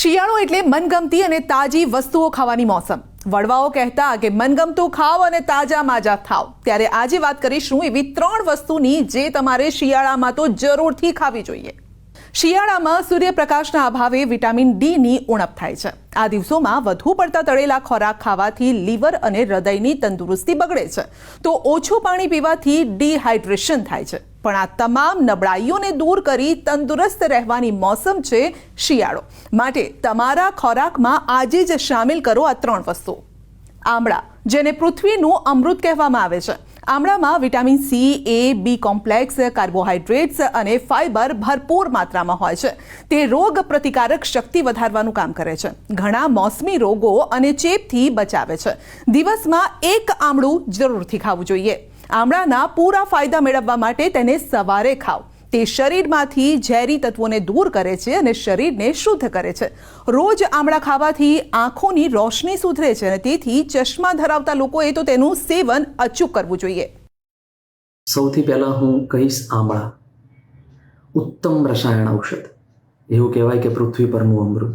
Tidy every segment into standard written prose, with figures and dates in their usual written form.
શિયાળો એટલે મનગમતી અને તાજી વસ્તુઓ ખાવાની મોસમ. વડવાઓ કહેતા કે મનગમતું ખાઓ અને તાજા માજા થાવ. ત્યારે આજે વાત કરીશું એવી 3 વસ્તુની જે તમારે શિયાળામાં તો જરૂરથી ખાવી જોઈએ. શિયાળામાં સૂર્યપ્રકાશના અભાવે વિટામિન ડીની ઉણપ થાય છે. આ દિવસોમાં વધુ પડતા તળેલા ખોરાક ખાવાથી લીવર અને હૃદયની તંદુરસ્તી બગડે છે, તો ઓછું પાણી પીવાથી ડિહાઇડ્રેશન થાય છે. પણ આ તમામ નબળાઈઓને દૂર કરી તંદુરસ્ત રહેવાની મોસમ છે શિયાળો. માટે તમારા ખોરાકમાં આજે જ શામેલ કરો આ 3 વસ્તુ. આમળા, જેને પૃથ્વીનું અમૃત કહેવામાં આવે છે. આમળામાં વિટામિન સી, એ, બી કોમ્પ્લેક્સ, કાર્બોહાઈડ્રેટ્સ અને ફાઇબર ભરપૂર માત્રામાં હોય છે. તે રોગ પ્રતિકારક શક્તિ વધારવાનું કામ કરે છે. ઘણા મોસમી રોગો અને ચેપથી બચાવે છે. દિવસમાં 1 આમળું જરૂરથી ખાવું જોઈએ. આમળાના પૂરા ફાયદા મેળવવા માટે તેને સવારે ખાઓ. તે શરીરમાંથી ઝેરી તત્વોને દૂર કરે છે અને શરીરને શુદ્ધ કરે છે. રોજ આમળા ખાવાથી આંખોની રોશની સુધરે છે અને તેથી ચશ્મા ધરાવતા લોકોએ તો તેનું સેવન અચૂક કરવું જોઈએ. સૌથી પહેલા હું કહીશ આમળા ઉત્તમ રસાયણ ઔષધ. એવું કહેવાય કે પૃથ્વી પરનું અમૃત.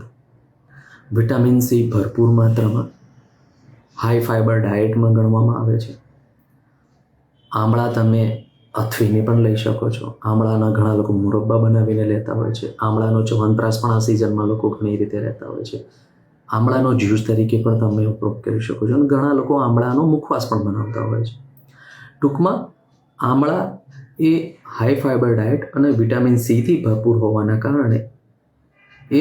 વિટામિન સી ભરપૂર માત્રામાં, હાઈ ફાઈબર ડાયટમાં ગણવામાં આવે છે. આમળા તમે અથવીને પણ લઈ શકો છો. આમળાના ઘણા લોકો મુરબ્બા બનાવીને લેતા હોય છે. આમળાનો ચ્યવનપ્રાશ પણ આ સિઝનમાં લોકો ઘણી રીતે લેતા હોય છે. આમળાનો જ્યુસ તરીકે પણ તમે ઉપયોગ કરી શકો છો અને ઘણા લોકો આમળાનો મુખવાસ પણ બનાવતા હોય છે. ટૂંકમાં આમળા એ હાઈ ફાઈબર ડાયટ અને વિટામિન સીથી ભરપૂર હોવાના કારણે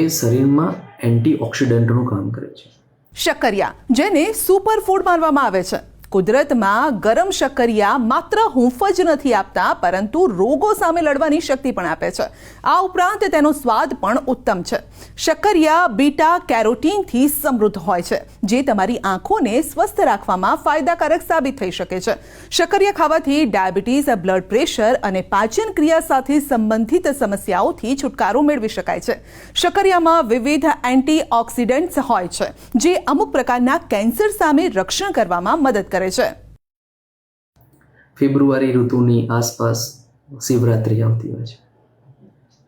એ શરીરમાં એન્ટીઓક્સિડન્ટનું કામ કરે છે. શક્કરિયા, જેને સુપર ફૂડ માનવામાં આવે છે. કુદરતમાં ગરમ શક્કરિયા માત્ર હૂંફ જ નથી આપતા, પરંતુ રોગો સામે લડવાની શક્તિ પણ આપે છે. આ ઉપરાંત તેનો સ્વાદ પણ ઉત્તમ છે. શક્કરિયા બીટા કેરોટીનથી સમૃદ્ધ હોય છે, જે તમારી આંખોને સ્વસ્થ રાખવામાં ફાયદાકારક સાબિત થઈ શકે છે. શક્કરિયા ખાવાથી ડાયાબિટીસ, બ્લડ પ્રેશર અને પાચન ક્રિયા સાથે સંબંધિત સમસ્યાઓથી છુટકારો મેળવી શકાય છે. શક્કરિયામાં વિવિધ એન્ટીઓક્સિડન્ટ્સ હોય છે, જે અમુક પ્રકારના કેન્સર સામે રક્ષણ કરવામાં મદદ કરે છે. ફેબ્રુઆરી ઋતુની આસપાસ શિવરાત્રિ આવતી હોય છે.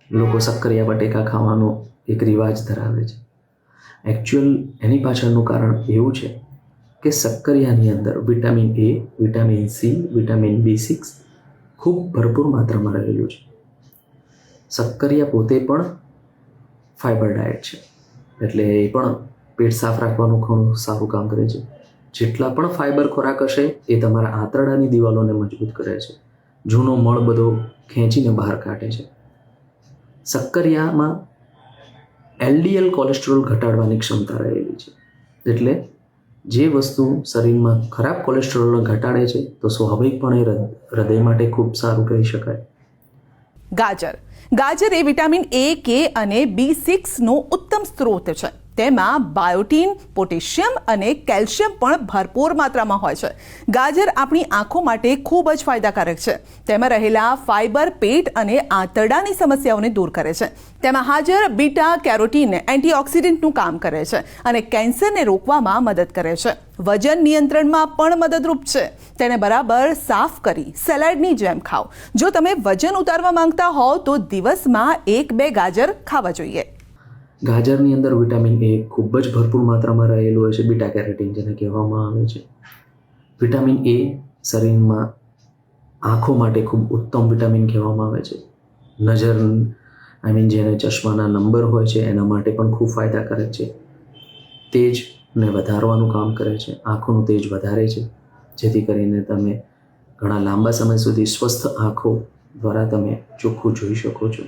લોકો શક્કરિયા બટેકા ખાવાનો એક રિવાજ ધરાવે છે. એકચ્યુઅલ એની પાછળનું કારણ એવું છે કે શક્કરિયાની અંદર vitamin A, vitamin C, vitamin B6 ખૂબ ભરપૂર માત્રામાં રહેલું છે. શક્કરિયા પોતે પણ ફાઈબર ડાયટ છે, એટલે એ પણ પેટ સાફ રાખવાનું ઘણું સારું કામ કરે છે. જેટલા પણ ફાઈબર ખોરાક હશે એ તમારા આંતરડાની દિવાલોને મજબૂત કરે છે. જૂનો મળ બધો ખેંચીને બહાર કાઢે છે. શક્કરિયામાં LDL કોલેસ્ટ્રોલ ઘટાડવાની ક્ષમતા રહેલી છે. એટલે જે વસ્તુ શરીરમાં ખરાબ કોલેસ્ટ્રોલને ઘટાડે છે તો સ્વાભાવિકપણે હૃદય માટે ખૂબ સારું કહી શકાય. ગાજર એ વિટામિન A, K અને B6 નો ઉત્તમ સ્ત્રોત છે. તેમાં બાયોટીન, પોટેશિયમ અને કેલ્શિયમ પણ ભરપૂર માત્રામાં હોય છે. ગાજર આપણી આંખો માટે ખૂબ જ ફાયદાકારક છે. તેમાં રહેલા ફાઇબર પેટ અને આંતરડાની સમસ્યાઓને દૂર કરે છે. તેમાં હાજર બીટા કેરોટીન એન્ટીઓક્સિડન્ટનું કામ કરે છે અને કેન્સરને રોકવામાં મદદ કરે છે. વજન નિયંત્રણમાં પણ મદદરૂપ છે. તેને બરાબર સાફ કરી સલાડની જેમ ખાઓ. જો તમે વજન ઉતારવા માંગતા હોવ તો દિવસમાં 1-2 ગાજર ખાવા જોઈએ. ગાજરની અંદર વિટામિન એ ખૂબ જ ભરપૂર માત્રામાં રહેલું હોય છે, બીટા કેરોટીન જેને કહેવામાં આવે છે. વિટામિન એ શરીરમાં આંખો માટે ખૂબ ઉત્તમ વિટામિન કહેવામાં આવે છે. નજર જેને ચશ્માના નંબર હોય છે એના માટે પણ ખૂબ ફાયદાકારક છે. તેજને વધારવાનું કામ કરે છે, આંખોનું તેજ વધારે છે, જેથી કરીને તમે ઘણા લાંબા સમય સુધી સ્વસ્થ આંખો દ્વારા તમે ચોખ્ખું જોઈ શકો છો.